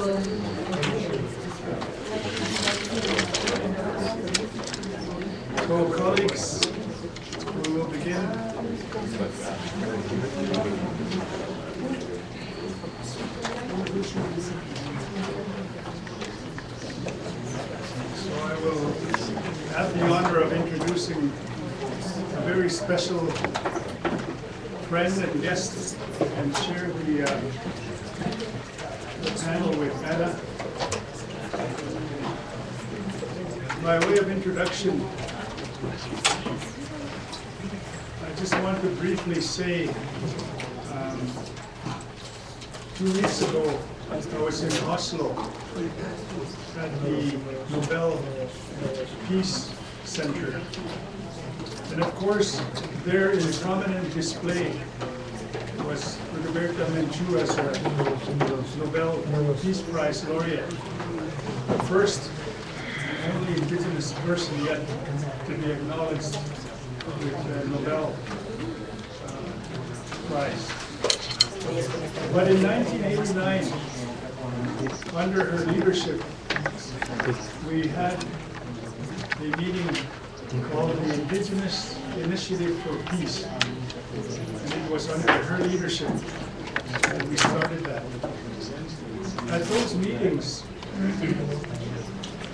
So, colleagues, we will begin. So I will have the honor of introducing a very special friend and guest and share the panel with Anna. By way of introduction, I just want to briefly say, 2 weeks ago, I was in Oslo at the Nobel Peace Center. And of course, there in prominent display was Rigoberta Menchú as a Nobel Peace Prize laureate, the first and only indigenous person yet to be acknowledged with the Nobel Prize. But in 1989, under her leadership, we had a meeting called the Indigenous Initiative for Peace. And it was under her leadership that we started that. At those meetings,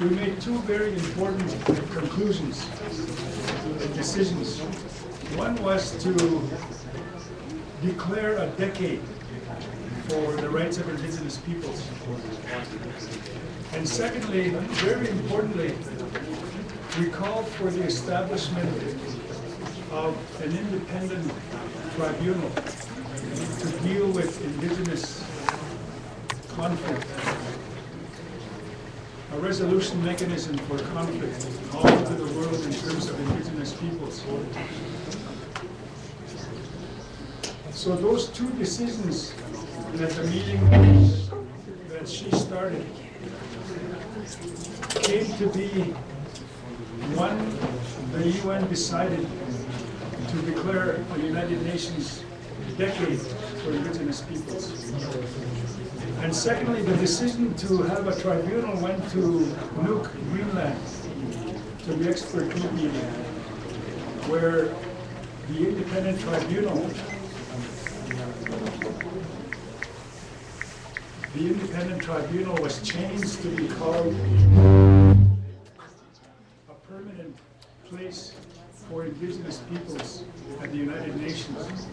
we made 2 very important conclusions and decisions. One was to declare a decade for the rights of indigenous peoples. And secondly, very importantly, we called for the establishment of an independent tribunal to deal with indigenous conflict, a resolution mechanism for conflict all over the world in terms of indigenous peoples. So those 2 decisions at the meeting that she started came to be, one, the UN decided to declare the United Nations decade for indigenous peoples. And secondly, the decision to have a tribunal went to Nuuk, Greenland, to the expert group meeting, where the independent tribunal was changed to be called a permanent place for indigenous peoples at the United Nations.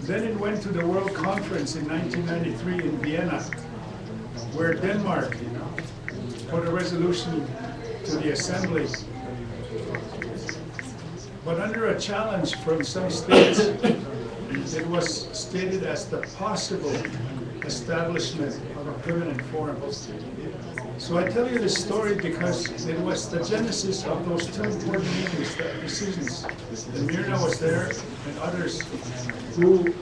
Then it went to the World Conference in 1993 in Vienna, where Denmark put a resolution to the Assembly. But under a challenge from some states, it was stated as the possible establishment of a permanent forum. So I tell you this story because it was the genesis of those 2 important meetings, the decisions. And Myrna was there and others who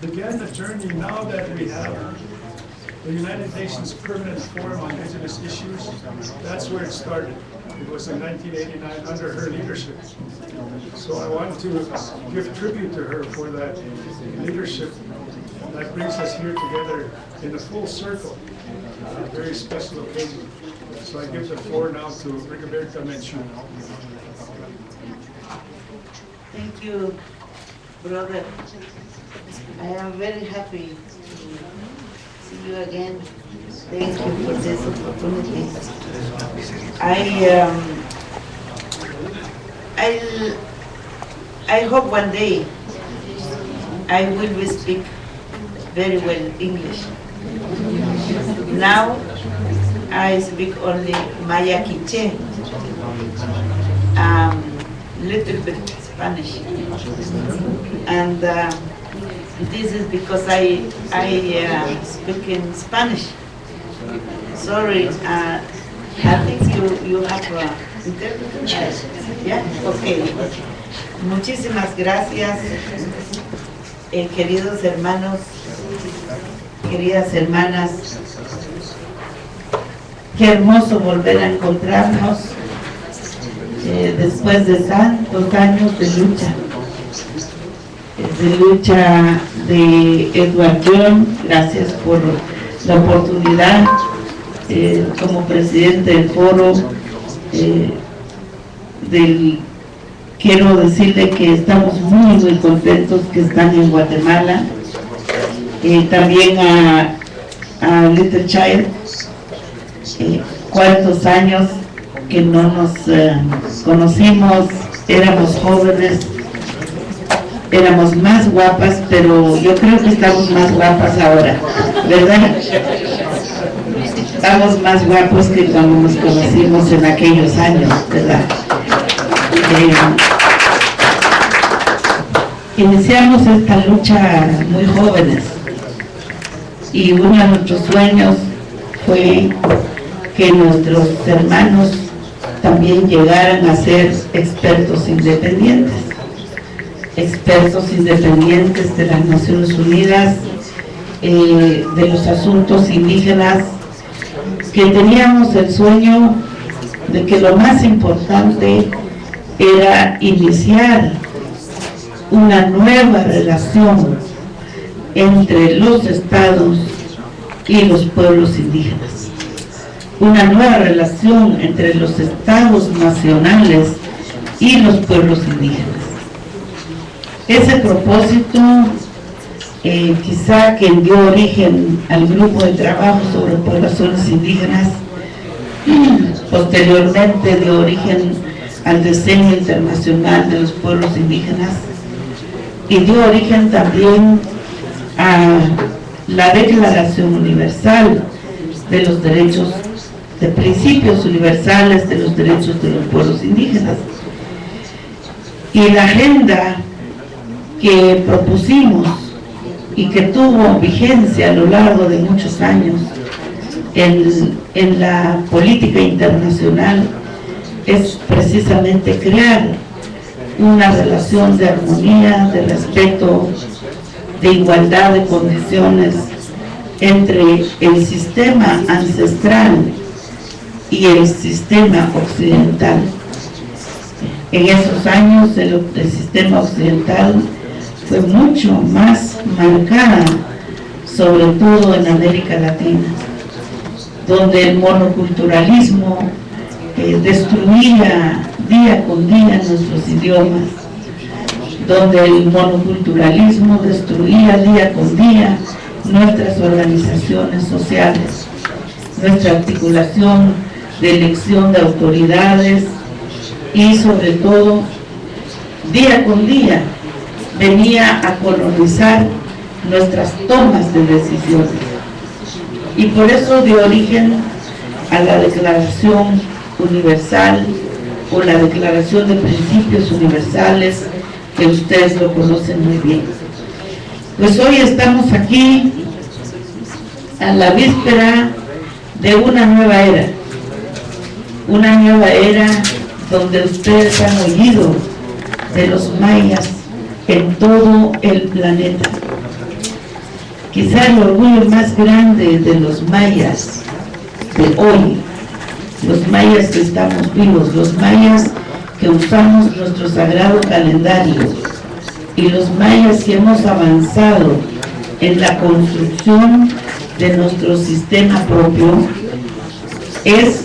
began the journey. Now that we have the United Nations Permanent Forum on Indigenous Issues, that's where it started. It was in 1989 under her leadership. So I want to give tribute to her for that leadership that brings us here together in a full circle, a very special occasion. So I give the floor now to Rigoberta Menchú. Thank you, brother. I am very happy to see you again. Thank you for this opportunity. I hope one day I will speak very well English. Now I speak only Maya Quiche, little bit Spanish, and this is because I speak in Spanish. Sorry, I think you have interpreter. Yeah, okay. Muchísimas gracias, queridos hermanos, queridas hermanas. Qué hermoso volver a encontrarnos después de tantos años de lucha. de lucha de Edward John. Gracias por la oportunidad como presidente del foro. Quiero decirle que estamos muy contentos que están en Guatemala. También a Little Child, cuántos años que no nos conocimos, éramos jóvenes, éramos más guapas, pero yo creo que estamos más guapas ahora, ¿verdad? Estamos más guapos que cuando nos conocimos en aquellos años, ¿verdad? Iniciamos esta lucha muy jóvenes y uno de nuestros sueños fue que nuestros hermanos también llegaran a ser expertos independientes de las Naciones Unidas, de los asuntos indígenas, que teníamos el sueño de que lo más importante era iniciar una nueva relación entre los estados y los pueblos indígenas, una nueva relación entre los estados nacionales y los pueblos indígenas. Ese propósito quizá que dio origen al grupo de trabajo sobre poblaciones indígenas, posteriormente dio origen al Decenio Internacional de los Pueblos Indígenas y dio origen también a la Declaración Universal de los Derechos, de Principios Universales de los Derechos de los Pueblos Indígenas. Y la agenda que propusimos y que tuvo vigencia a lo largo de muchos años en la política internacional es precisamente crear una relación de armonía, de respeto, de igualdad de condiciones entre el sistema ancestral y el sistema occidental. En esos años el sistema occidental fue mucho más marcada, sobre todo en América Latina, donde el monoculturalismo destruía día con día nuestros idiomas, donde el monoculturalismo destruía día con día nuestras organizaciones sociales, nuestra articulación de elección de autoridades y sobre todo día con día venía a colonizar nuestras tomas de decisiones. Y por eso dio origen a la Declaración Universal o la Declaración de Principios Universales, que ustedes lo conocen muy bien. Pues hoy estamos aquí a la víspera de una nueva era donde ustedes han oído de los mayas en todo el planeta. Quizá el orgullo más grande de los mayas de hoy, los mayas que estamos vivos, los mayas que usamos nuestro sagrado calendario y los mayas que hemos avanzado en la construcción de nuestro sistema propio, es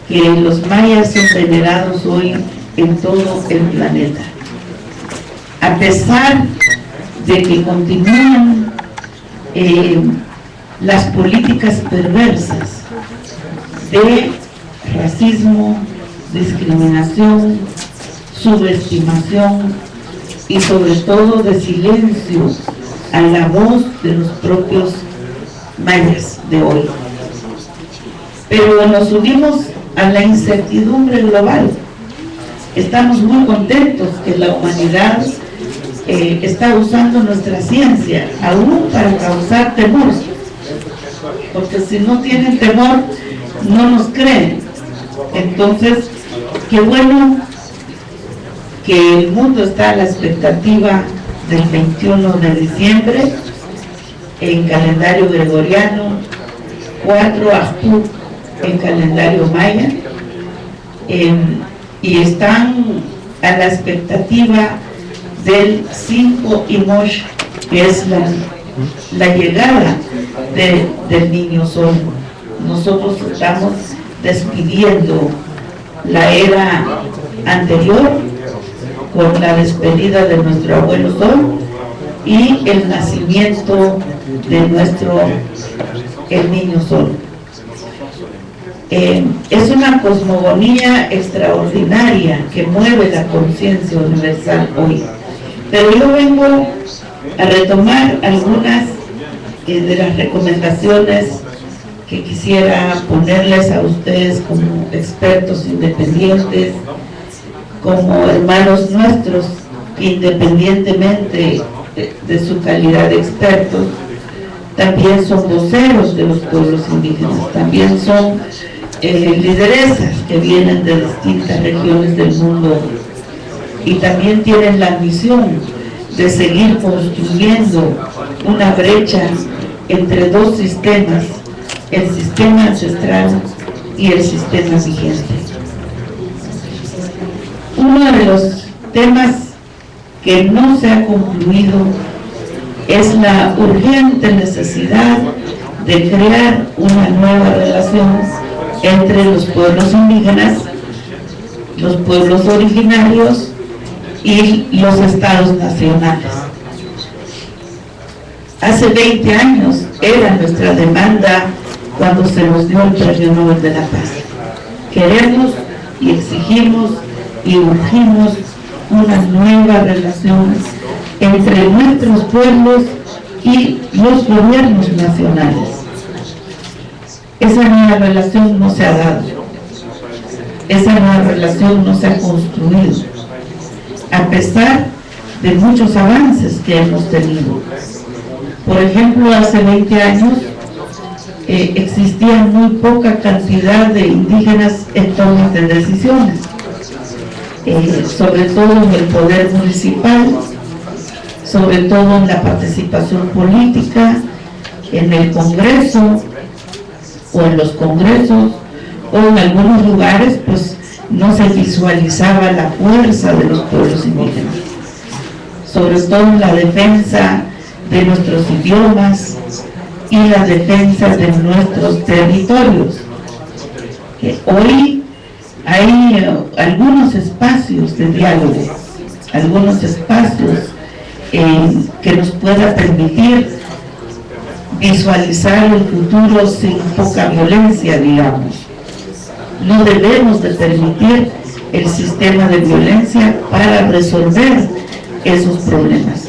que los mayas son venerados hoy en todo el planeta. A pesar de que continúan las políticas perversas de racismo, discriminación, subestimación y sobre todo de silencio a la voz de los propios mayas de hoy. Pero nos unimos a la incertidumbre global. Estamos muy contentos que la humanidad está usando nuestra ciencia aún para causar temor, porque si no tienen temor no nos creen. Entonces, qué bueno que el mundo está a la expectativa del 21 de diciembre en calendario gregoriano, 4 Ajpú en calendario maya, y están a la expectativa del 5 Imosh, que es la llegada del Niño Sol. Nosotros estamos despidiendo la era anterior con la despedida de nuestro abuelo Sol y el nacimiento de el Niño Sol. Es una cosmogonía extraordinaria que mueve la conciencia universal hoy. Pero yo vengo a retomar algunas de las recomendaciones que quisiera ponerles a ustedes como expertos independientes, como hermanos nuestros, independientemente de su calidad de expertos, también son voceros de los pueblos indígenas, también son lideresas que vienen de distintas regiones del mundo y también tienen la misión de seguir construyendo una brecha entre dos sistemas, el sistema ancestral y el sistema vigente. Uno de los temas que no se ha concluido es la urgente necesidad de crear una nueva relación entre los pueblos indígenas, los pueblos originarios y los estados nacionales. Hace 20 años era nuestra demanda cuando se nos dio el Premio Nobel de la Paz. Queremos y exigimos y urgimos una nueva relación entre nuestros pueblos y los gobiernos nacionales. Esa nueva relación no se ha dado, esa nueva relación no se ha construido, a pesar de muchos avances que hemos tenido. Por ejemplo, hace 20 años existía muy poca cantidad de indígenas en tomas de decisiones, sobre todo en el poder municipal, sobre todo en la participación política, en el Congreso o en los congresos, o en algunos lugares pues no se visualizaba la fuerza de los pueblos indígenas, sobre todo en la defensa de nuestros idiomas y la defensa de nuestros territorios. Hoy hay algunos espacios de diálogo, algunos espacios que nos pueda permitir visualizar el futuro sin poca violencia, digamos. No debemos de permitir el sistema de violencia para resolver esos problemas.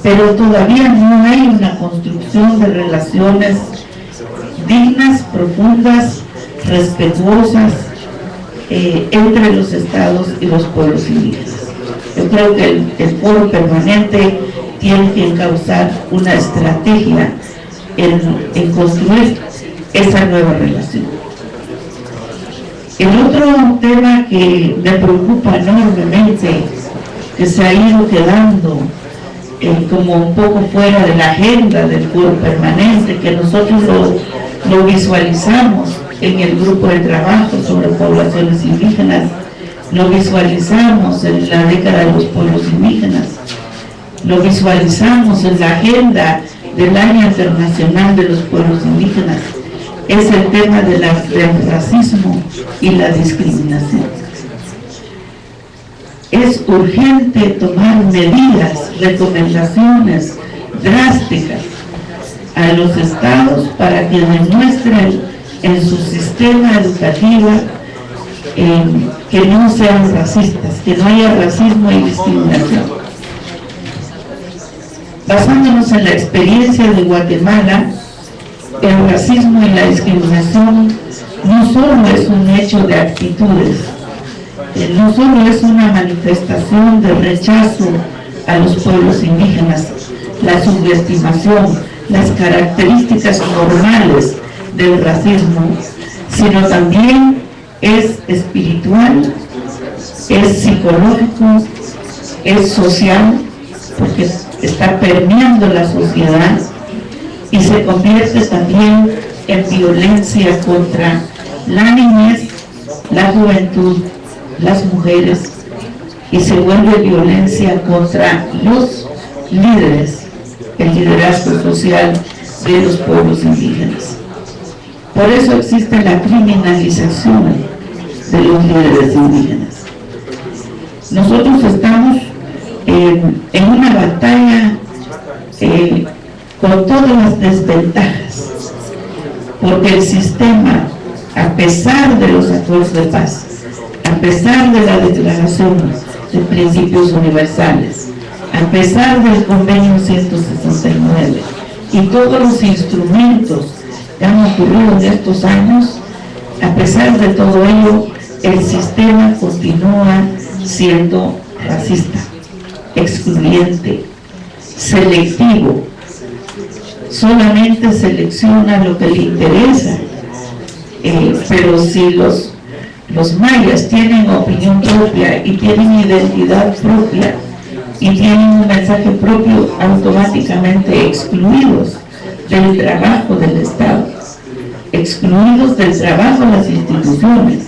Pero todavía no hay una construcción de relaciones dignas, profundas, respetuosas entre los estados y los pueblos indígenas. Yo creo que el foro permanente tiene que encauzar una estrategia en construir esa nueva relación. El otro tema que me preocupa enormemente, que se ha ido quedando como un poco fuera de la agenda del foro permanente, que nosotros lo visualizamos en el grupo de trabajo sobre poblaciones indígenas, lo visualizamos en la década de los pueblos indígenas, lo visualizamos en la agenda del Año Internacional de los Pueblos Indígenas, es el tema del racismo y la discriminación. Es urgente tomar medidas, recomendaciones drásticas a los estados para que demuestren en su sistema educativo que no sean racistas, que no haya racismo y discriminación. Basándonos en la experiencia de Guatemala, el racismo y la discriminación no solo es un hecho de actitudes, no solo es una manifestación de rechazo a los pueblos indígenas, la subestimación, las características normales del racismo, sino también es espiritual, es psicológico, es social, porque está permeando la sociedad y se convierte también en violencia contra la niñez, la juventud, las mujeres y se vuelve violencia contra los líderes, el liderazgo social de los pueblos indígenas. Por eso existe la criminalización de los líderes indígenas. Nosotros estamos en una batalla con todas las desventajas, porque el sistema, a pesar de los acuerdos de paz, a pesar de la Declaración de Principios Universales, a pesar del Convenio 169 y todos los instrumentos que han ocurrido en estos años, a pesar de todo ello, el sistema continúa siendo racista, excluyente, selectivo. Solamente selecciona lo que le interesa, pero si los mayas tienen opinión propia y tienen identidad propia y tienen un mensaje propio, automáticamente excluidos del trabajo del Estado, excluidos del trabajo de las instituciones,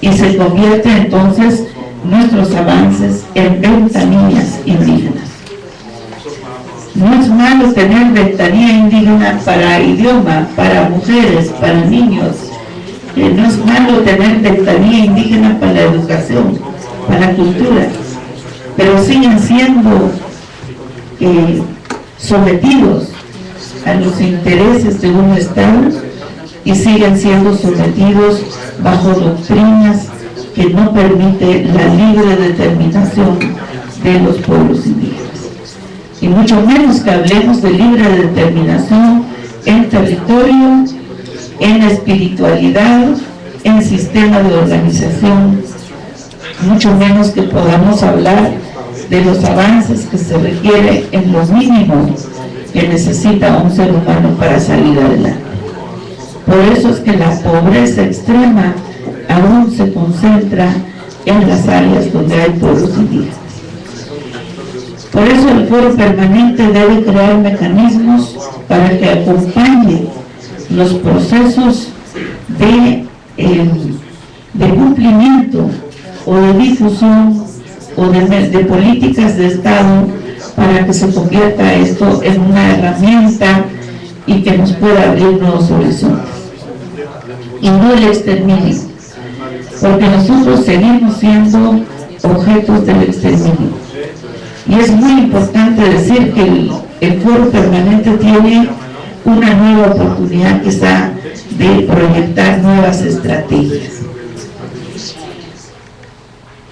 y se convierte entonces nuestros avances en ventanillas indígenas. No es malo tener ventanilla indígena para idioma, para mujeres, para niños. No es malo tener ventanilla indígena para la educación, para la cultura, pero siguen siendo sometidos a los intereses de un Estado y siguen siendo sometidos bajo doctrinas que no permiten la libre determinación de los pueblos indígenas. Y mucho menos que hablemos de libre determinación en territorio, en espiritualidad, en sistema de organización, mucho menos que podamos hablar de los avances que se requiere en lo mínimo que necesita un ser humano para salir adelante. Por eso es que la pobreza extrema aún se concentra en las áreas donde hay pueblos indígenas. Por eso el Foro Permanente debe crear mecanismos para que acompañe los procesos de cumplimiento o de difusión o de políticas de Estado para que se convierta esto en una herramienta y que nos pueda abrir nuevos horizontes. Y no el exterminio, porque nosotros seguimos siendo objetos del exterminio. Y es muy importante decir que el Foro Permanente tiene una nueva oportunidad quizá de proyectar nuevas estrategias.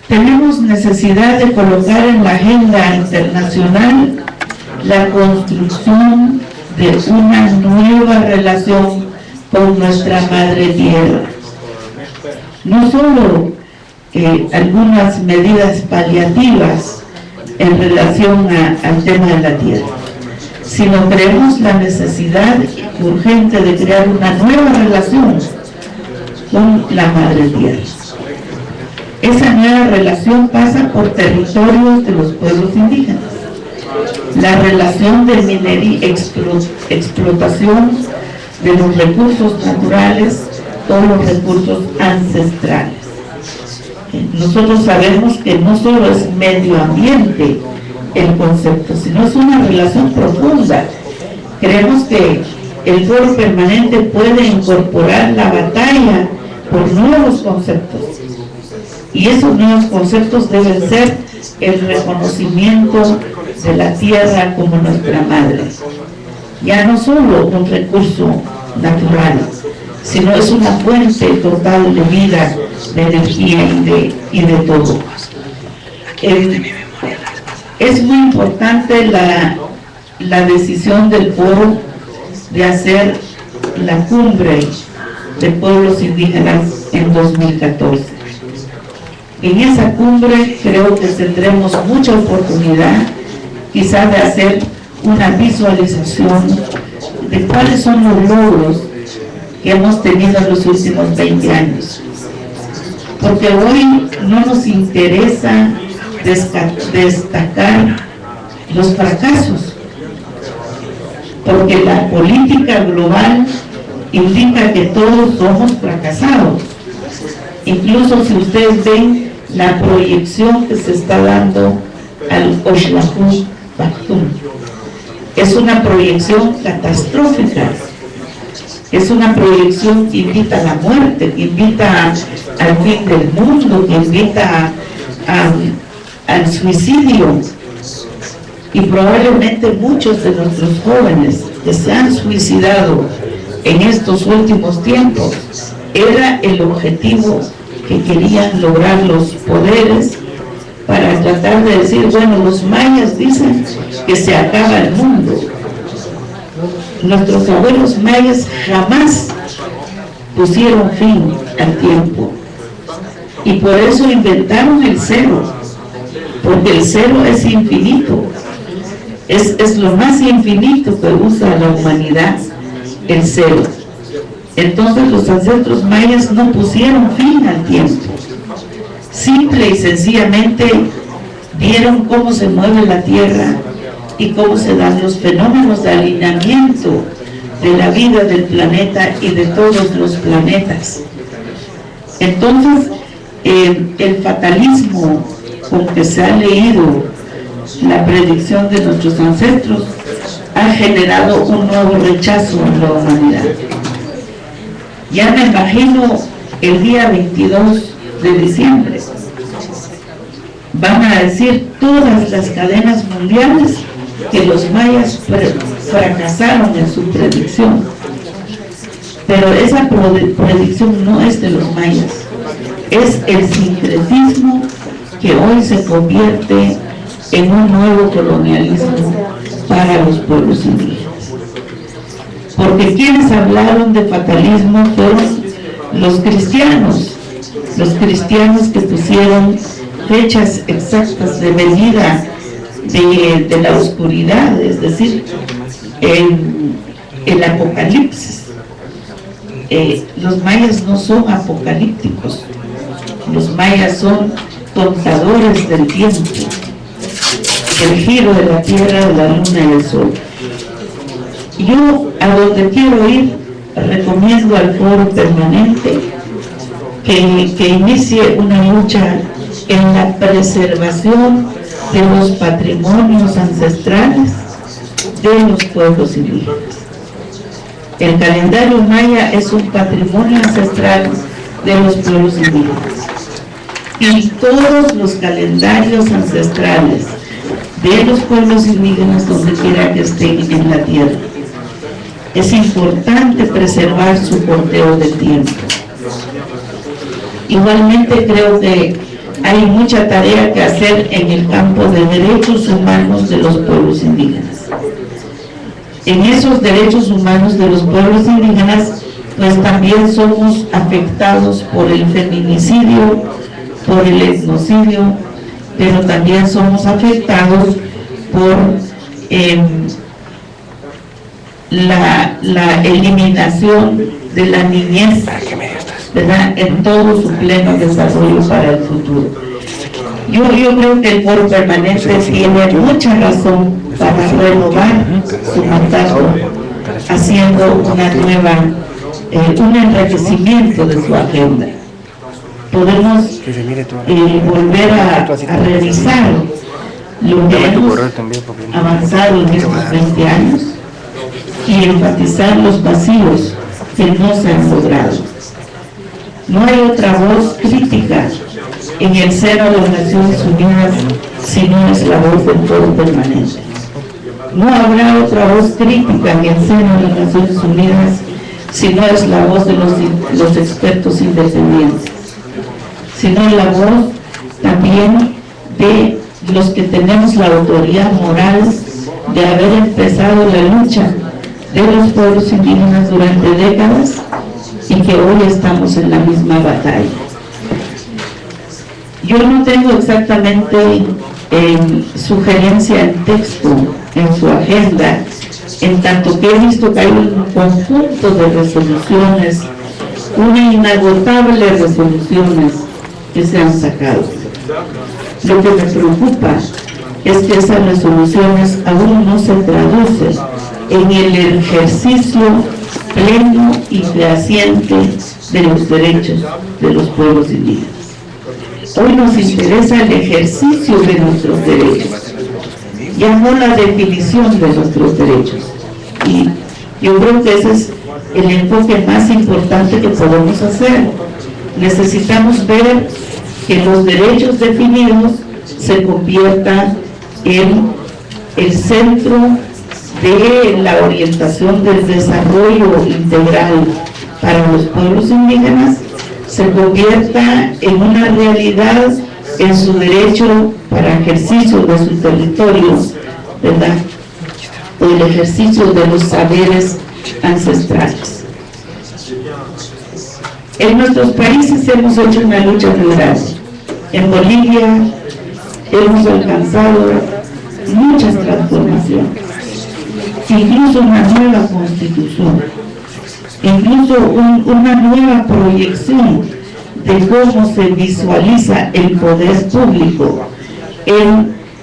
Tenemos necesidad de colocar en la agenda internacional la construcción de una nueva relación con nuestra madre tierra. No solo algunas medidas paliativas en relación al tema de la tierra, sino creemos la necesidad urgente de crear una nueva relación con la madre tierra. Esa nueva relación pasa por territorios de los pueblos indígenas. La relación de minería, explotación de los recursos naturales, todos los recursos ancestrales. Nosotros sabemos que no solo es medio ambiente el concepto, sino es una relación profunda. Creemos que el Foro Permanente puede incorporar la batalla por nuevos conceptos. Y esos nuevos conceptos deben ser el reconocimiento de la tierra como nuestra madre. Ya no solo un recurso natural, sino es una fuente total de vida, de energía y de todo. Es muy importante la decisión del foro de hacer la cumbre de pueblos indígenas en 2014. En esa cumbre creo que tendremos mucha oportunidad quizá de hacer una visualización de cuáles son los logros que hemos tenido en los últimos 20 años. Porque hoy no nos interesa destacar los fracasos, porque la política global indica que todos somos fracasados. Incluso si ustedes ven la proyección que se está dando al Oxlajú Bactum. Es una proyección catastrófica, es una proyección que invita a la muerte, que invita al fin del mundo, que invita al suicidio. Y probablemente muchos de nuestros jóvenes que se han suicidado en estos últimos tiempos, era el objetivo que querían lograr los poderes para tratar de decir, bueno, los mayas dicen que se acaba el mundo. Nuestros abuelos mayas jamás pusieron fin al tiempo y por eso inventaron el cero, porque el cero es infinito, es lo más infinito que usa la humanidad, el cero. Entonces los ancestros mayas no pusieron fin al tiempo, simple y sencillamente vieron cómo se mueve la tierra y cómo se dan los fenómenos de alineamiento de la vida del planeta y de todos los planetas. Entonces el fatalismo con que se ha leído la predicción de nuestros ancestros ha generado un nuevo rechazo en la humanidad. Ya me imagino el día 22 de diciembre van a decir todas las cadenas mundiales que los mayas fracasaron en su predicción, pero esa predicción no es de los mayas, es el sincretismo que hoy se convierte en un nuevo colonialismo para los pueblos indígenas. Porque quienes hablaron de fatalismo fueron los cristianos que pusieron fechas exactas de venida de la oscuridad, es decir, el apocalipsis. Los mayas no son apocalípticos, los mayas son contadores del tiempo, del giro de la tierra, de la luna y del sol. Yo, a donde quiero ir, recomiendo al foro permanente que inicie una lucha en la preservación de los patrimonios ancestrales de los pueblos indígenas. El calendario maya es un patrimonio ancestral de los pueblos indígenas. Y todos los calendarios ancestrales de los pueblos indígenas, donde quiera que estén en la tierra, es importante preservar su conteo del tiempo. Igualmente creo que hay mucha tarea que hacer en el campo de derechos humanos de los pueblos indígenas. En esos derechos humanos de los pueblos indígenas, pues también somos afectados por el feminicidio, por el etnocidio, pero también somos afectados por la eliminación de la niñez, ¿verdad?, en todo su pleno desarrollo para el futuro. Yo creo que el foro permanente tiene mucha razón para renovar su mandato, haciendo una nueva, un enriquecimiento de su agenda. Podemos volver a revisar lo que hemos avanzado en estos 20 años y enfatizar los vacíos que no se han logrado. No hay otra voz crítica en el seno de las Naciones Unidas si no es la voz del foro permanente. No habrá otra voz crítica en el seno de las Naciones Unidas si no es la voz de los expertos independientes, sino la voz también de los que tenemos la autoridad moral de haber empezado la lucha de los pueblos indígenas durante décadas y que hoy estamos en la misma batalla. Yo no tengo exactamente sugerencia en texto en su agenda, en tanto que he visto que hay un conjunto de resoluciones, una inagotable resoluciones que se han sacado. Lo que me preocupa es que esas resoluciones aún no se traducen en el ejercicio pleno y fehaciente de los derechos de los pueblos indígenas. Hoy nos interesa el ejercicio de nuestros derechos, ya no la definición de nuestros derechos. Y yo creo que ese es el enfoque más importante que podemos hacer. Necesitamos ver que los derechos definidos se conviertan en el centro de la orientación del desarrollo integral para los pueblos indígenas, se convierta en una realidad en su derecho para ejercicio de su territorio, ¿verdad? O el ejercicio de los saberes ancestrales. En nuestros países hemos hecho una lucha muy grande. En Bolivia hemos alcanzado muchas transformaciones, incluso una nueva constitución, incluso una nueva proyección de cómo se visualiza el poder público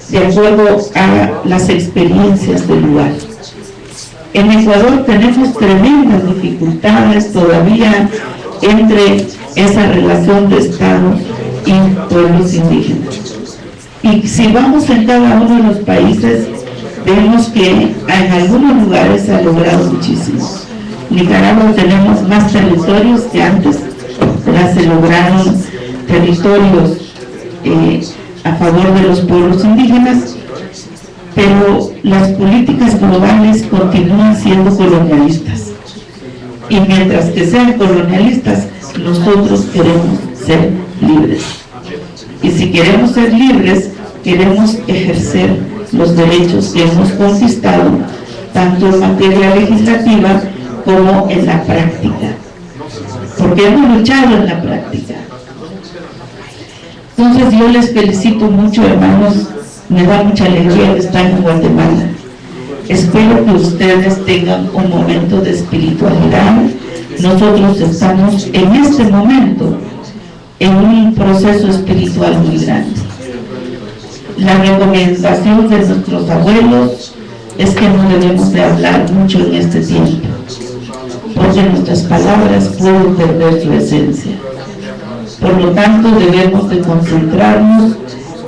de acuerdo a las experiencias del lugar. En Ecuador tenemos tremendas dificultades todavía entre esa relación de Estado y pueblos indígenas. Y si vamos en cada uno de los países, vemos que en algunos lugares se ha logrado muchísimo. En Nicaragua tenemos más territorios que antes, se lograron territorios a favor de los pueblos indígenas, pero las políticas globales continúan siendo colonialistas. Y mientras que sean colonialistas, nosotros queremos ser libres. Y si queremos ser libres, queremos ejercer los derechos que hemos conquistado, tanto en materia legislativa como en la práctica, porque hemos luchado en la práctica. Entonces yo les felicito mucho, hermanos, me da mucha alegría de estar en Guatemala. Espero que ustedes tengan un momento de espiritualidad. Nosotros estamos en este momento en un proceso espiritual muy grande. La recomendación de nuestros abuelos es que no debemos de hablar mucho en este tiempo, porque nuestras palabras pueden perder su esencia. Por lo tanto, debemos de concentrarnos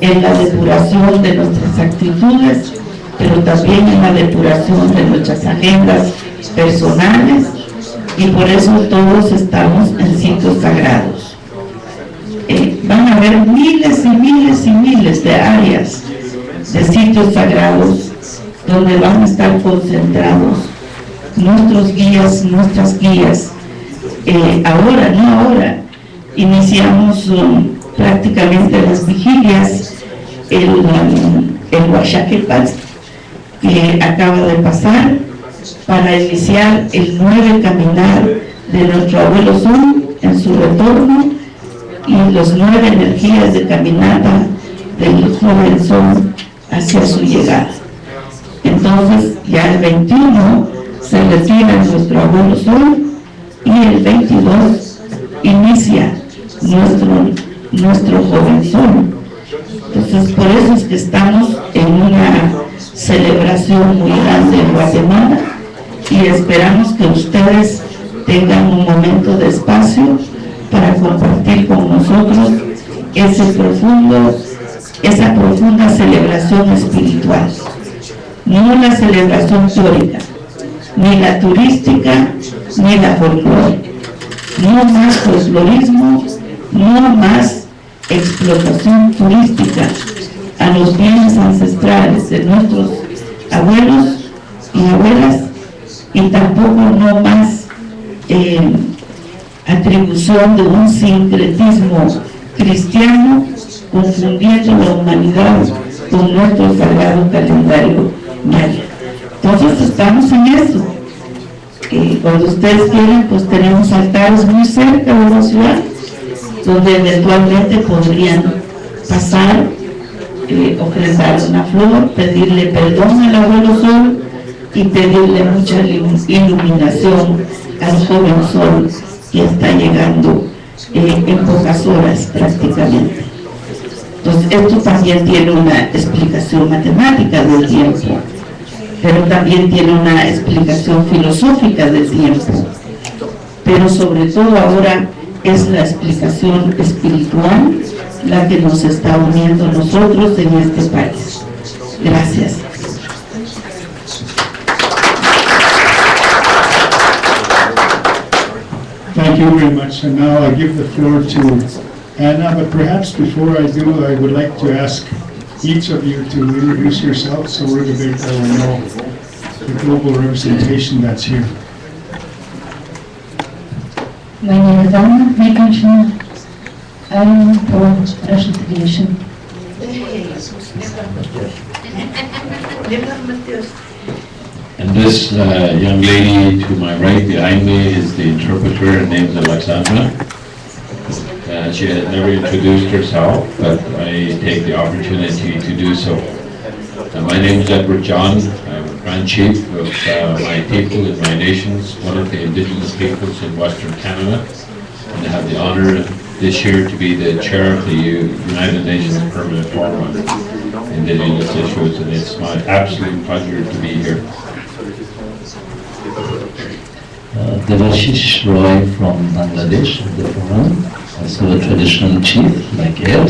en la depuración de nuestras actitudes, pero también en la depuración de nuestras agendas personales, y por eso todos estamos en sitios sagrados. Van a haber miles y miles y miles de áreas de sitios sagrados donde van a estar concentrados nuestros guías, nuestras guías. Ahora, iniciamos prácticamente las vigilias, el Huachaquepas, que acaba de pasar, para iniciar el 9 caminar de nuestro abuelo Sol en su retorno, y los 9 energías de caminata del joven Sol hacia su llegada. Entonces ya el 21 se retira nuestro abuelo Sol, y el 22 inicia nuestro joven Sol. Entonces por eso es que estamos en una celebración muy grande en Guatemala, y esperamos que ustedes tengan un momento de espacio para compartir con nosotros esa profunda celebración espiritual, no la celebración teórica, ni la turística, ni la folclore. No más folclorismo, no más explotación turística a los bienes ancestrales de nuestros abuelos y abuelas, y tampoco no más atribución de un sincretismo cristiano, confundiendo la humanidad con nuestro sagrado calendario maya. Entonces estamos en eso. Cuando ustedes quieran, pues tenemos altares muy cerca de la ciudad, donde eventualmente podrían pasar, ofrendar una flor, pedirle perdón al abuelo Sol y pedirle mucha iluminación al joven Sol que está llegando en pocas horas prácticamente. Entonces esto también tiene una explicación matemática del tiempo, pero también tiene una explicación filosófica del tiempo, pero sobre todo ahora es la explicación espiritual la que nos está uniendo a nosotros en este país. Gracias. Thank you very much. And now I give the floor to Anna, but perhaps before I do, I would like to ask each of you to introduce yourselves so we're the big will know the global representation that's here. My name is Anna Mekanchina. I'm from Russian Federation. And this young lady to my right behind me is the interpreter. Her name's Alexandra. She has never introduced herself, but I take the opportunity to do so. My name is Edward John. I'm a Grand Chief of my people in my nations, one of the Indigenous peoples in Western Canada, and I have the honor this year to be the chair of the United Nations Permanent Forum on Indigenous Issues, and it's my absolute pleasure to be here. Devashish Roy from Bangladesh, the forum, also a traditional chief like Ed.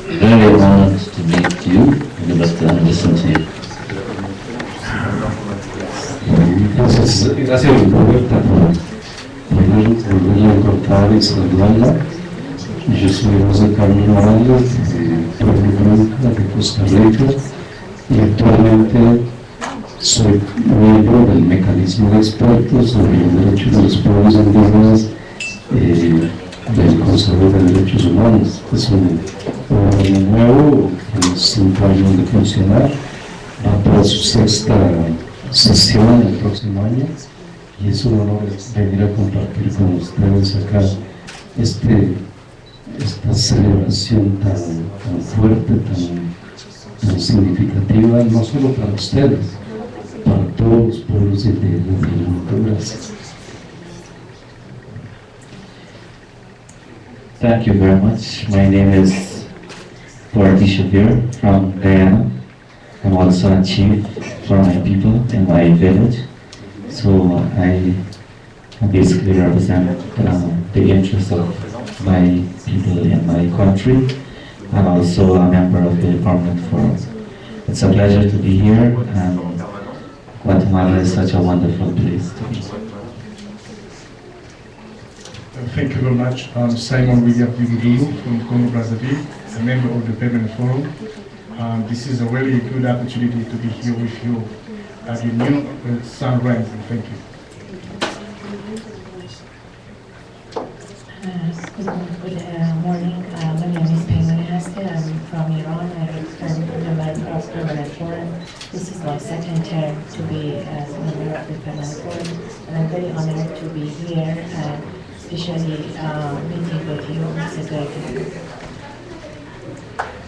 Very honored to meet you and listen to you. Gracias Roberta por volverla a encontrar y saludarla. Yo soy José Carlos Morales, de Pueblo Blanca de Costa Rica, y actualmente soy miembro del mecanismo de expertos sobre los derechos de los pueblos indígenas del Consejo de Derechos Humanos. Es un órgano nuevo que en 5 años de funcionar va para su 6ª sesión el próximo año, y es un honor venir a compartir con ustedes acá esta celebración tan fuerte, tan significativa, no solo para ustedes, para todos los pueblos indígenas del mundo. Gracias. Thank you very much. My name is Dorothy Shavir from Guyana. I'm also a chief for my people in my village. So I basically represent the interests of my people in my country. I'm also a member of the Permanent Forum. It's a pleasure to be here, and Guatemala is such a wonderful place to be. Thank you very much. I'm Simon William Bibudulu from Congo Brazzaville, a member of the Permanent Forum. This is a really good opportunity to be here with you at the new Sun Rising. Thank you. Good morning. My name is Payman Haskell. I'm from Iran. I represent the member of the Permanent Forum. This is my 2nd term to be as a member of the Permanent Forum, and I'm very honored to be here and especially meeting with you, Mr. Director.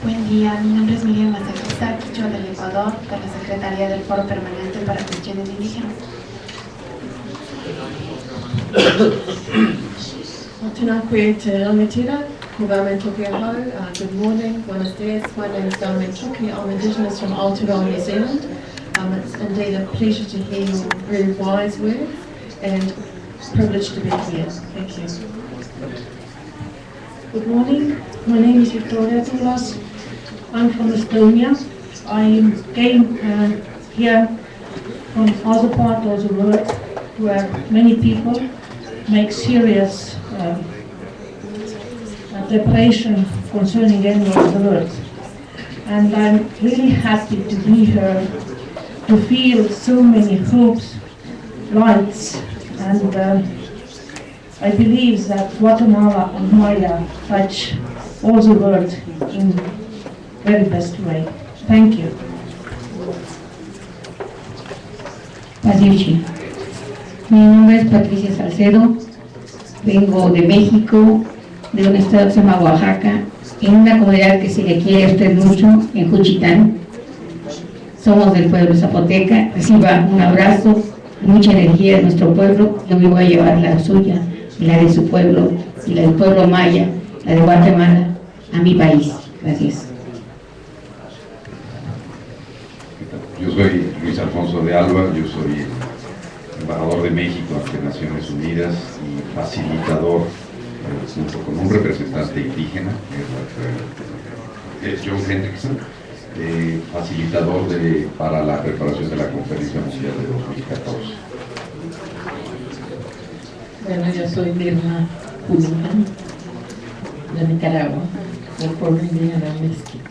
Buen día, mi nombre es Miriam Mazajista, yo del Ecuador, de la Secretaría del Foro Permanente para Cuestiones Indígenas. Good morning, buenos dias. My name is Dalmet Chuki. I'm Indigenous from Aotearoa, New Zealand. It's indeed a pleasure to hear your very wise words and privileged to be here. Thank you. Good morning. My name is Victoria Tulas. I'm from Estonia. I came here from other part of the world where many people make serious preparation concerning end of the world. And I'm really happy to be here, to feel so many hopes, lights, and I believe that Guatemala and Maya touch all the world in very best way. Thank you. Patricia. Mi nombre es Patricia Salcedo, vengo de México, de un estado que se llama Oaxaca, en una comunidad que se le quiere a usted mucho, en Juchitán. Somos del pueblo zapoteca, reciba un abrazo, mucha energía de nuestro pueblo, yo me voy a llevar la suya, la de su pueblo, y la del pueblo maya, la de Guatemala, a mi país. Gracias. Yo soy Luis Alfonso de Alba, yo soy embajador de México ante Naciones Unidas y facilitador junto con un representante indígena, John Hendrickson, facilitador para la preparación de la Conferencia Mundial de 2014. Bueno, yo soy Mirna Cunningham, de Nicaragua, del pueblo indígena Mezquite.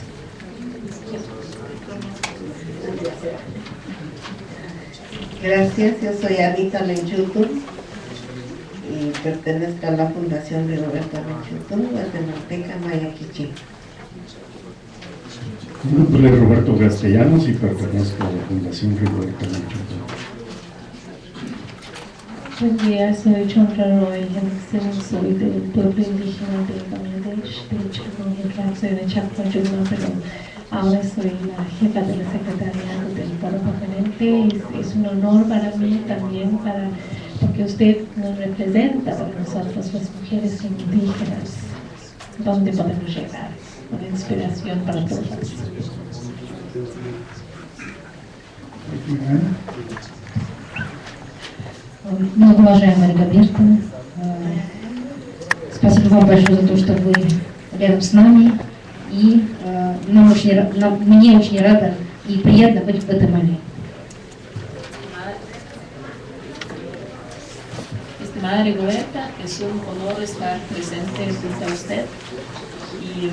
Gracias, yo soy Anita Lenchutu y pertenezco a la Fundación Rigoberta Menchú, guatemalteca Maya Quichí. Mi nombre es Roberto Castellanos y pertenezco a la Fundación Rigoberta Menchú. Buen día, soy Chonra Roy Henriksen, soy del pueblo indígena de Bangladesh, de Chacón, soy de Chacón, pero ahora soy la jefa de la Secretaría del Foro Permanente. Es un honor para mí también, porque usted nos representa para nosotros, las mujeres indígenas, donde podemos llegar, una inspiración para todos. Мы уважаемая Ригоберта, спасибо вам большое за то, что вы рядом с нами, и мне очень рада и приятно быть в Гватемале. Estimada Rigoberta, es un honor estar presente junto a usted y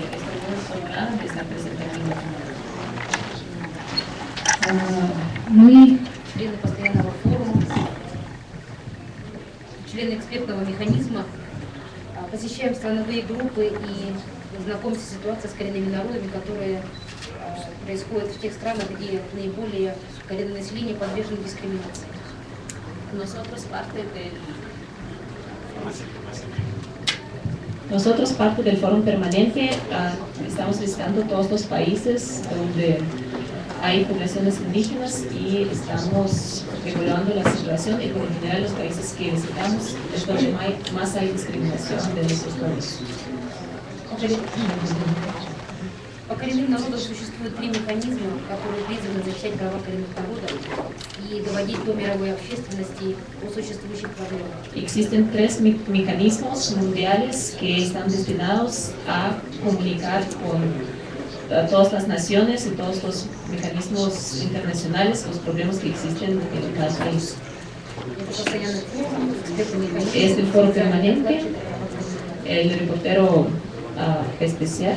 estoy muy honrada de estar presente aquí en Guatemala. Мы члены постоянного форума, члены экспертного механизма, посещаем страновые группы и знакомимся с ситуацией с коренными народами, которые происходят в тех странах, где наиболее коренное население подвержено дискриминации. Nosotros, parte del Foro Permanente, estamos visitando todos los países donde hay poblaciones indígenas y estamos evaluando la situación, y por lo general los países que visitamos es donde más hay discriminación de nuestros pueblos. По коренным народам существует 3 механизма, которые призваны защищать права коренных народов и доводить до мировой общественности о существующих проблемах. Existen 3 mecanismos mundiales que están destinados a comunicar con todas las naciones y todos los mecanismos internacionales los problemas que existen en cada país. Es el Foro Permanente, el reportero especial,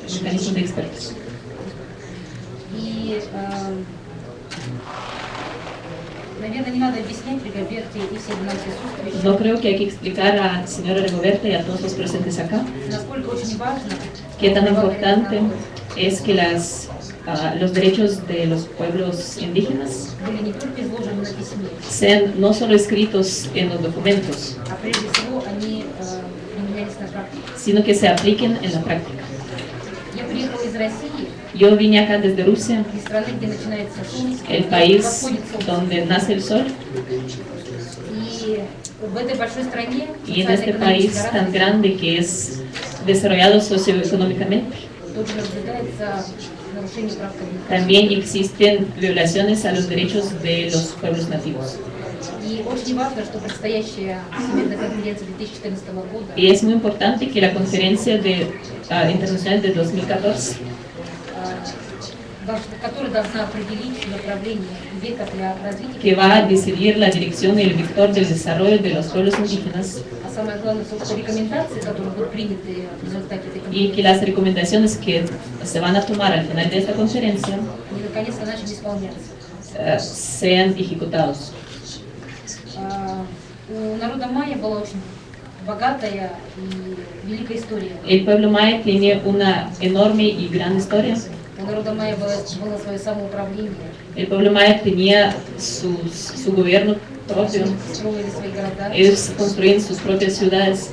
el mecanismo de expertos. No creo que hay que explicar a la señora Rigoberta y a todos los presentes acá qué tan importante es que los derechos de los pueblos indígenas sean no solo escritos en los documentos, sino que se apliquen en la práctica. Yo vine acá desde Rusia, el país donde nace el sol, y en este país tan grande que es desarrollado socioeconómicamente, también existen violaciones a los derechos de los pueblos nativos. Y es muy importante que la conferencia internacional de 2014, que va a decidir la dirección y el vector del desarrollo de los pueblos indígenas, y que las recomendaciones que se van a tomar al final de esta conferencia sean ejecutados. El pueblo maya tiene una enorme y gran historia. El pueblo maya tenía su gobierno propio. Ellos construyeron sus propias ciudades.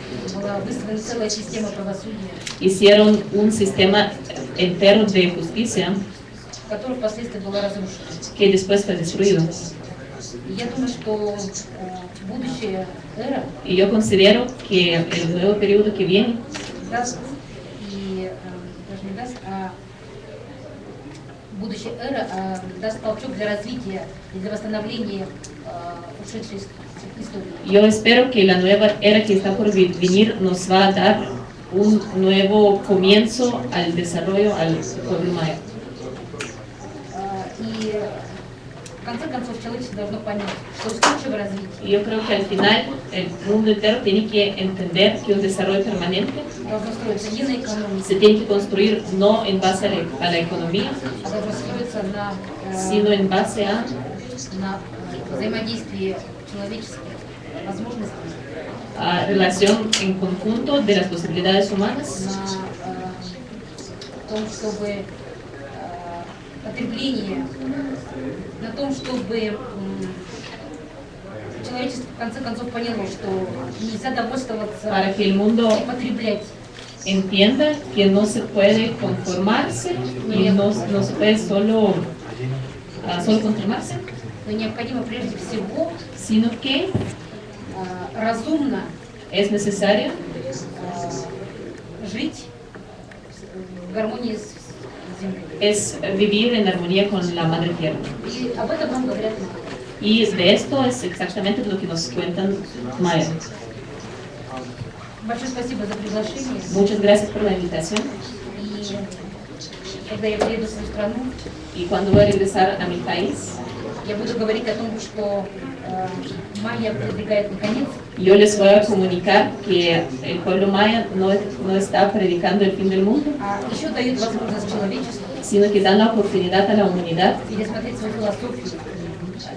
Hicieron un sistema entero de justicia que después fue destruido. Y yo considero que el nuevo periodo que viene будущая эра даст толчок для развития и для восстановления ушедшей истории. Yo espero que la nueva era que está por venir nos va a dar un nuevo comienzo al desarrollo al pueblo maya. И в конце концов человечество должно понять, что устойчивое развитие Y yo creo que al final el mundo entero tiene que entender que un desarrollo permanente должно строиться не на экономике, se tiene que construir no en base a la economía, а должно строиться sino en base на взаимодействии человеческих возможностей, a relación en conjunto de las posibilidades humanas, на том, чтобы потребление, на том, чтобы человечество в конце концов поняло, что нельзя довольствоваться para que el mundo и потреблять. entienda que no se puede conformarse y no se puede solo conformarse, Но необходимо прежде всего sino que разумно es necesario жить в гармонии с землей. es vivir en armonía con la Madre Tierra. И об этом нам говорят майя. Y de esto es exactamente lo que nos cuentan Maya. Большое спасибо за приглашение. Muchas gracias por la invitación. И когда я приеду в свою страну, Y cuando voy a regresar a mi país, я буду говорить о том, что майя продвигает наконец yo les voy a comunicar que el pueblo maya no está predicando el fin del mundo, еще дает возможность человечеству sino que dan la oportunidad a la humanidad пересмотреть свою философию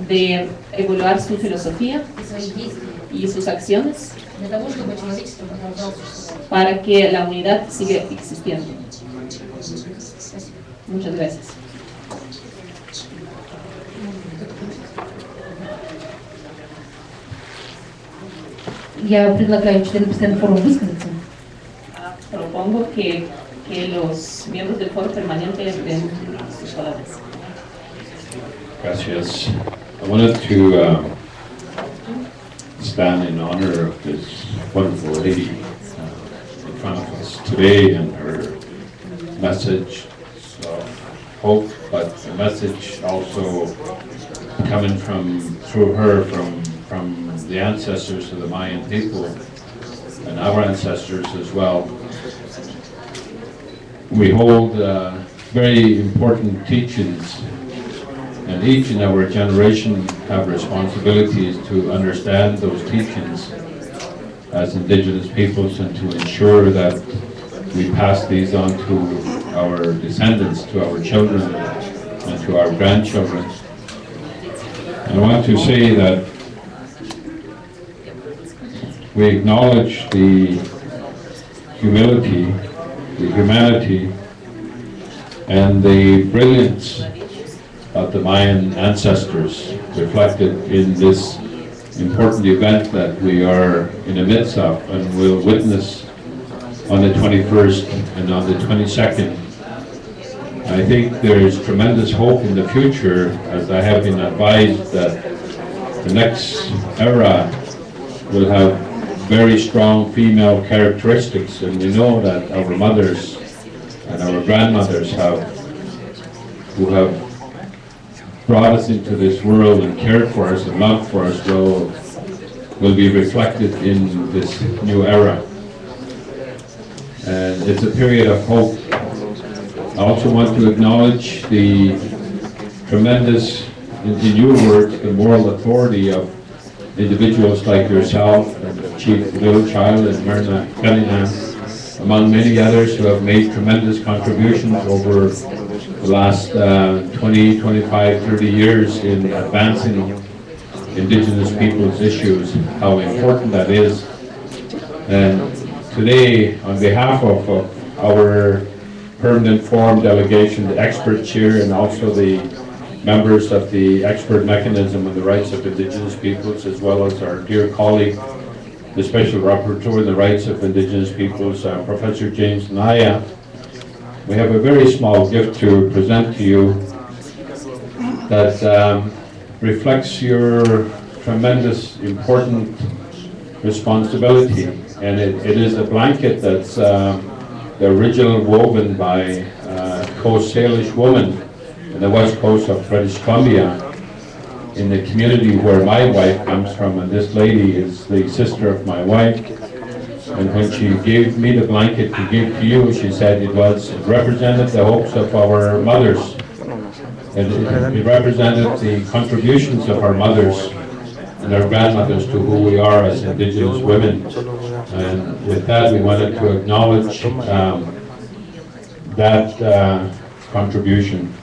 de evaluar su filosofía и свои действия y sus acciones для того, чтобы человечество продолжало существовать. para que la humanidad siga existiendo. Спасибо. Muchas gracias. Я предлагаю членам постоянного форума высказаться. Propongo que los miembros del foro permanente den sus palabras. Gracias. I wanted to stand in honor of this wonderful lady in front of us today and her message of hope, but a message also coming through her from the ancestors of the Mayan people and our ancestors as well. We hold very important teachings, and each in our generation have responsibilities to understand those teachings as Indigenous peoples and to ensure that we pass these on to our descendants, to our children, and to our grandchildren. And I want to say that we acknowledge the humility, the humanity, and the brilliance of the Mayan ancestors reflected in this important event that we are in the midst of and will witness on the 21st and on the 22nd. I think there is tremendous hope in the future, as I have been advised that the next era will have very strong female characteristics, and we know that our mothers and our grandmothers who have brought us into this world and cared for us and loved for us will be reflected in this new era. And it's a period of hope. I also want to acknowledge the tremendous, in your words, the moral authority of individuals like yourself, and Chief Littlechild and Myrna Cunningham, among many others who have made tremendous contributions over the last 20, 25, 30 years in advancing Indigenous peoples' issues, how important that is. And today, on behalf of our Permanent Forum delegation, the expert chair, and also the members of the expert mechanism on the rights of Indigenous peoples, as well as our dear colleague, the Special Rapporteur on the Rights of Indigenous Peoples, Professor James Naya, we have a very small gift to present to you that reflects your tremendous, important responsibility. And it is a blanket that's the original woven by Coast Salish woman in the west coast of British Columbia, in the community where my wife comes from, and this lady is the sister of my wife. And when she gave me the blanket to give to you, she said it represented the hopes of our mothers. It represented the contributions of our mothers and our grandmothers to who we are as Indigenous women. And with that, we wanted to acknowledge that contribution.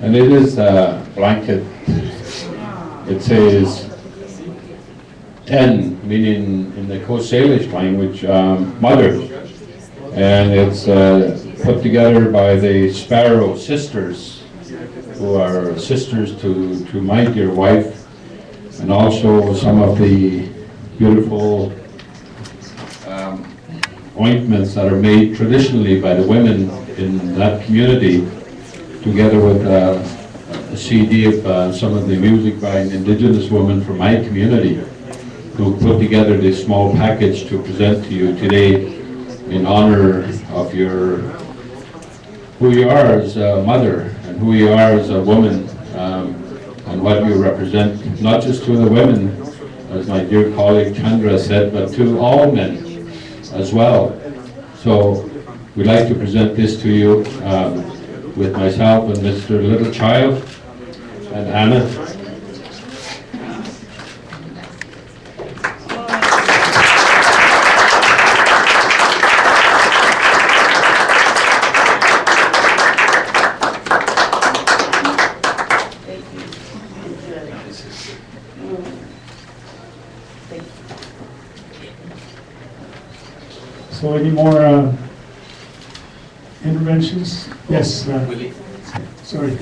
And it is a blanket. It says 10, meaning in the Coast Salish language, mother. And it's put together by the Sparrow sisters, who are sisters to my dear wife, and also some of the beautiful ointments that are made traditionally by the women in that community, together with a CD of some of the music by an Indigenous woman from my community, who put together this small package to present to you today in honor of who you are as a mother and who you are as a woman, and what you represent, not just to the women, as my dear colleague Chandra said, but to all men as well. So we'd like to present this to you with myself and Mr. Littlechild and Anna. So any more interventions? Yes. Sorry.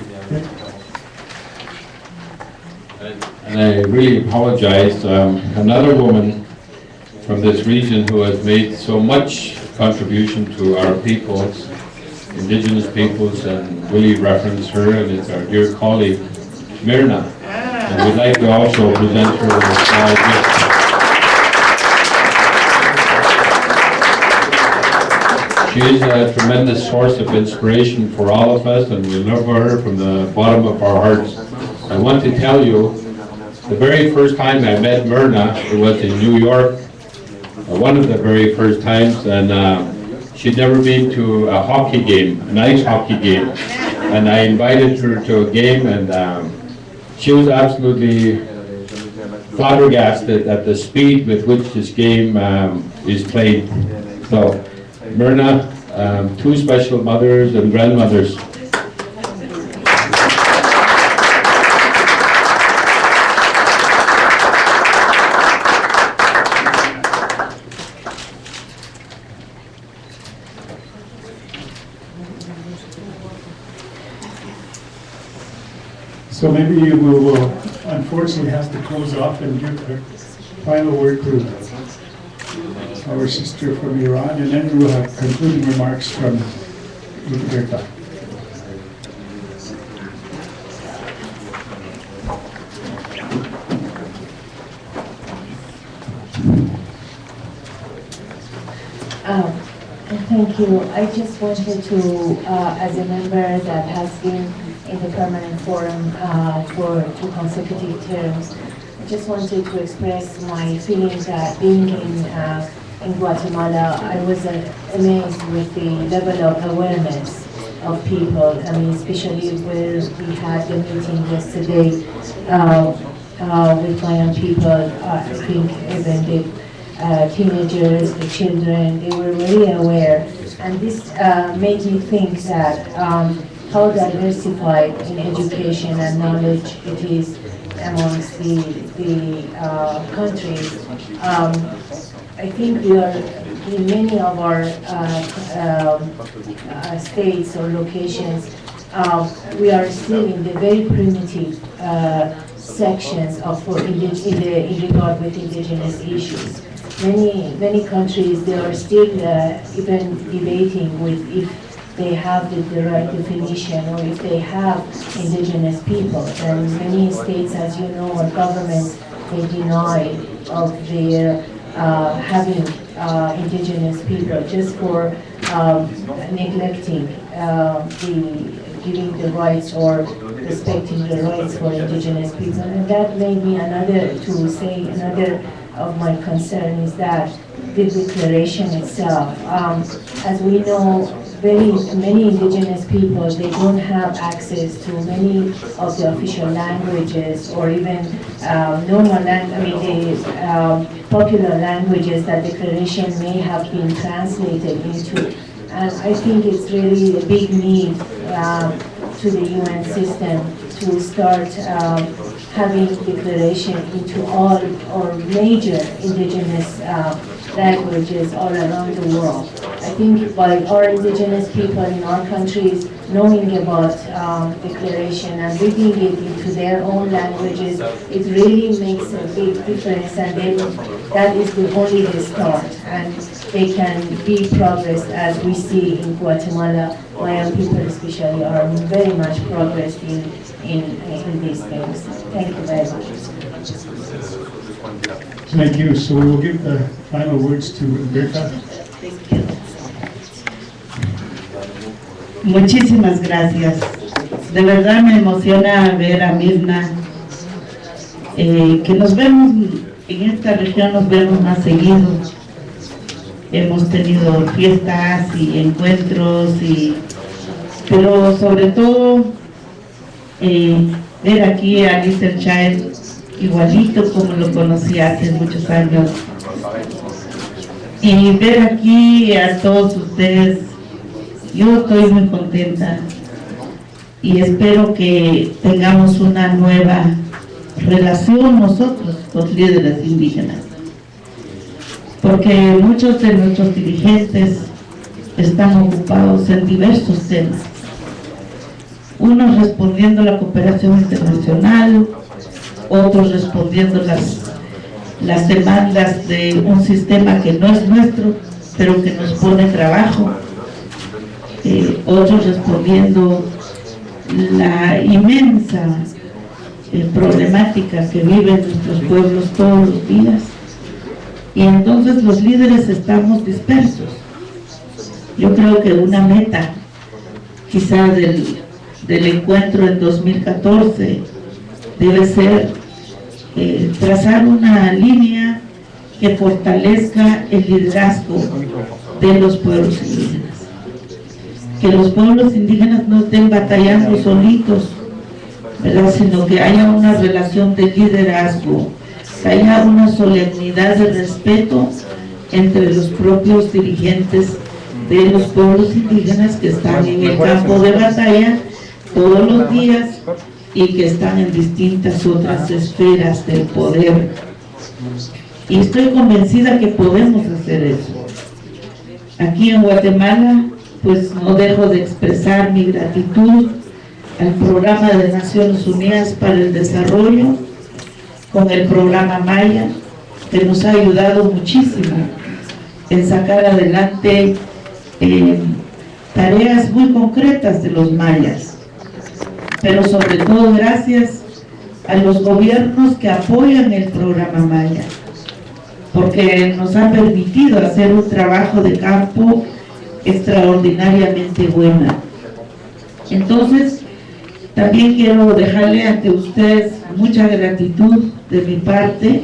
And I really apologize. Another woman from this region who has made so much contribution to our peoples, Indigenous peoples, and Willie referenced her, and it's our dear colleague, Myrna. And we'd like to also present her with a small gift. She is a tremendous source of inspiration for all of us, and we love her from the bottom of our hearts. I want to tell you, the very first time I met Myrna, it was in New York, one of the very first times, and she'd never been to a hockey game, an ice hockey game, and I invited her to a game, and she was absolutely flabbergasted at the speed with which this game is played. So, Myrna, two special mothers and grandmothers. So maybe we will unfortunately have to close off and give a final word to our sister from Iran, and then we will have concluding remarks from Roberta. Thank you. I just wanted to, as a member that has been in the Permanent Forum for 2 consecutive terms, I just wanted to express my feeling that being in Guatemala, I was amazed with the level of awareness of people. I mean, especially where we had the meeting yesterday with my young people. I think even the teenagers, the children, they were very aware. And this made me think that how diversified in education and knowledge it is amongst the countries. I think we are, in many of our states or locations, we are still in the very primitive sections in regard with indigenous issues. Many countries, they are still even debating with if they have the right definition or if they have indigenous people. And many states, as you know, or governments, they deny of their having indigenous people just for neglecting giving the rights or respecting the rights for indigenous people. And that made me another of my concern is that the declaration itself. As we know, many indigenous people, they don't have access to many of the official languages or even popular languages that declaration may have been translated into. And I think it's really a big need to the UN system to start having declaration into all or major indigenous languages all around the world. I think by our indigenous people in our countries knowing about declaration and reading it into their own languages, it really makes a big difference, and then that is only the start, and they can be progress as we see in Guatemala. Mayan people especially are very much progressed in these things. Thank you very much. Thank you. So we will give the final words to Berta. Muchísimas gracias. De verdad me emociona ver a Mirna, que nos vemos, en esta región nos vemos más seguido. Hemos tenido fiestas y encuentros, pero sobre todo ver aquí a Little Child igualito como lo conocí hace muchos años, y ver aquí a todos ustedes. Yo estoy muy contenta y espero que tengamos una nueva relación nosotros, los líderes indígenas, porque muchos de nuestros dirigentes están ocupados en diversos temas, unos respondiendo a la cooperación internacional, otros respondiendo las demandas de un sistema que no es nuestro, pero que nos pone trabajo. Otros respondiendo la inmensa problemática que viven nuestros pueblos todos los días, y entonces los líderes estamos dispersos. Yo creo que una meta quizá del encuentro en 2014 debe ser trazar una línea que fortalezca el liderazgo de los pueblos indígenas. Que los pueblos indígenas no estén batallando solitos, ¿verdad? Sino que haya una relación de liderazgo, que haya una solemnidad de respeto entre los propios dirigentes de los pueblos indígenas que están en el campo de batalla todos los días y que están en distintas otras esferas del poder. Y estoy convencida que podemos hacer eso. Aquí en Guatemala, pues no dejo de expresar mi gratitud al Programa de Naciones Unidas para el Desarrollo, con el Programa Maya, que nos ha ayudado muchísimo en sacar adelante tareas muy concretas de los mayas, pero sobre todo gracias a los gobiernos que apoyan el Programa Maya, porque nos ha permitido hacer un trabajo de campo extraordinariamente buena. Entonces, también quiero dejarle ante ustedes mucha gratitud de mi parte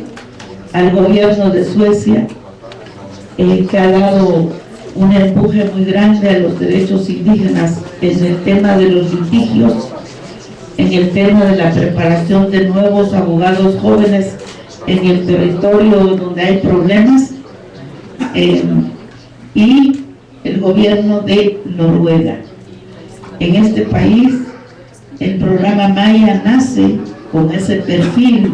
al gobierno de Suecia, que ha dado un empuje muy grande a los derechos indígenas en el tema de los litigios, en el tema de la preparación de nuevos abogados jóvenes en el territorio donde hay problemas, y el gobierno de Noruega. En este país, el Programa Maya nace con ese perfil,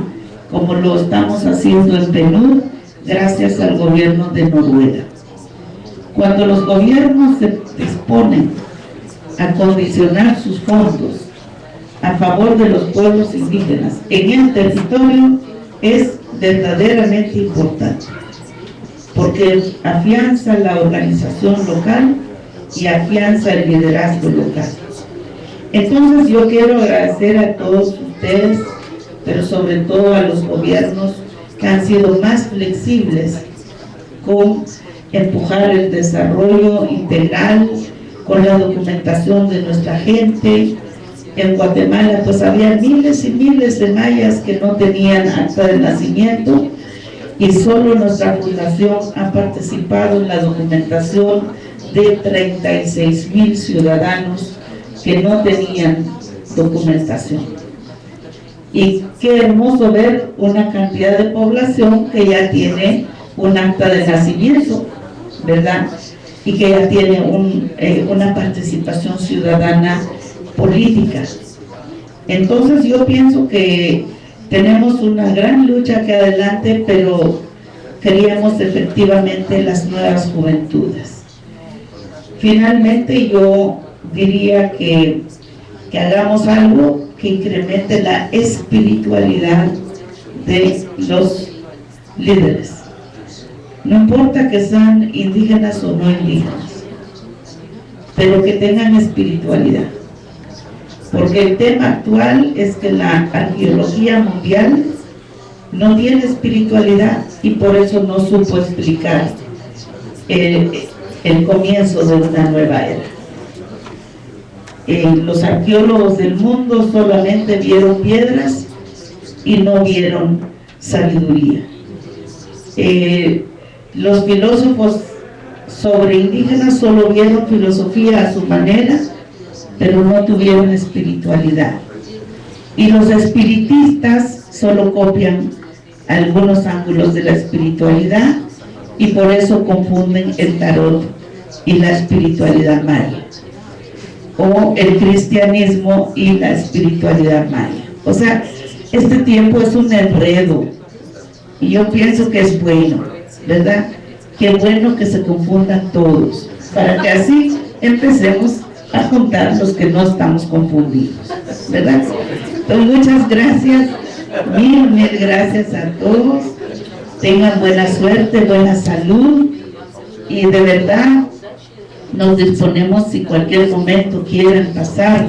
como lo estamos haciendo en Perú, gracias al gobierno de Noruega. Cuando los gobiernos se disponen a condicionar sus fondos a favor de los pueblos indígenas en el territorio es verdaderamente importante, porque afianza la organización local y afianza el liderazgo local. Entonces yo quiero agradecer a todos ustedes, pero sobre todo a los gobiernos que han sido más flexibles con empujar el desarrollo integral, con la documentación de nuestra gente. En Guatemala pues había miles y miles de mayas que no tenían acta de nacimiento, y solo nuestra fundación ha participado en la documentación de 36,000 ciudadanos que no tenían documentación. Y qué hermoso ver una cantidad de población que ya tiene un acta de nacimiento, ¿verdad? Y que ya tiene una participación ciudadana política. Entonces yo pienso que tenemos una gran lucha que adelante, pero queríamos efectivamente las nuevas juventudes. Finalmente yo diría que hagamos algo que incremente la espiritualidad de los líderes. No importa que sean indígenas o no indígenas, pero que tengan espiritualidad. Porque el tema actual es que la arqueología mundial no tiene espiritualidad y por eso no supo explicar el comienzo de una nueva era. Los arqueólogos del mundo solamente vieron piedras y no vieron sabiduría. Los filósofos sobre indígenas solo vieron filosofía a su manera, pero no tuvieron espiritualidad. Y los espiritistas solo copian algunos ángulos de la espiritualidad y por eso confunden el tarot y la espiritualidad maya, o el cristianismo y la espiritualidad maya. O sea, este tiempo es un enredo y yo pienso que es bueno, ¿verdad? Qué bueno que se confundan todos, para que así empecemos a juntar los que no estamos confundidos, ¿verdad? Entonces, muchas gracias, mil gracias a todos. Tengan buena suerte, buena salud, y de verdad nos disponemos, si cualquier momento quieren pasar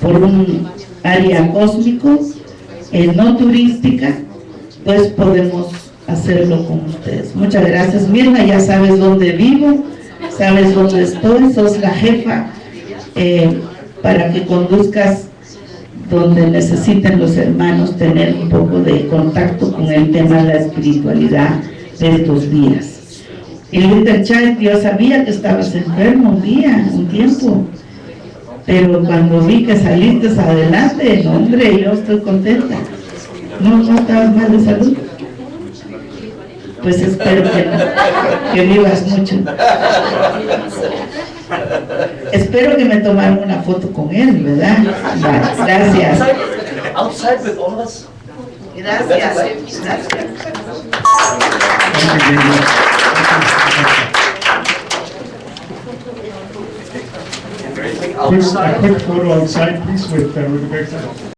por un área cósmico, no turística, pues podemos hacerlo con ustedes. Muchas gracias. Mirna, ya sabes dónde vivo, sabes dónde estoy, sos la jefa, para que conduzcas donde necesiten los hermanos tener un poco de contacto con el tema de la espiritualidad de estos días. Y Little Child, yo sabía que estabas enfermo un tiempo, pero cuando vi que saliste adelante, hombre, yo estoy contenta. ¿No estabas mal de salud? Pues espero que vivas mucho. Espero que me tomaran una foto con él, ¿verdad? Vale, gracias. Outside with all of us. Gracias. A quick photo outside, please, with Roberta.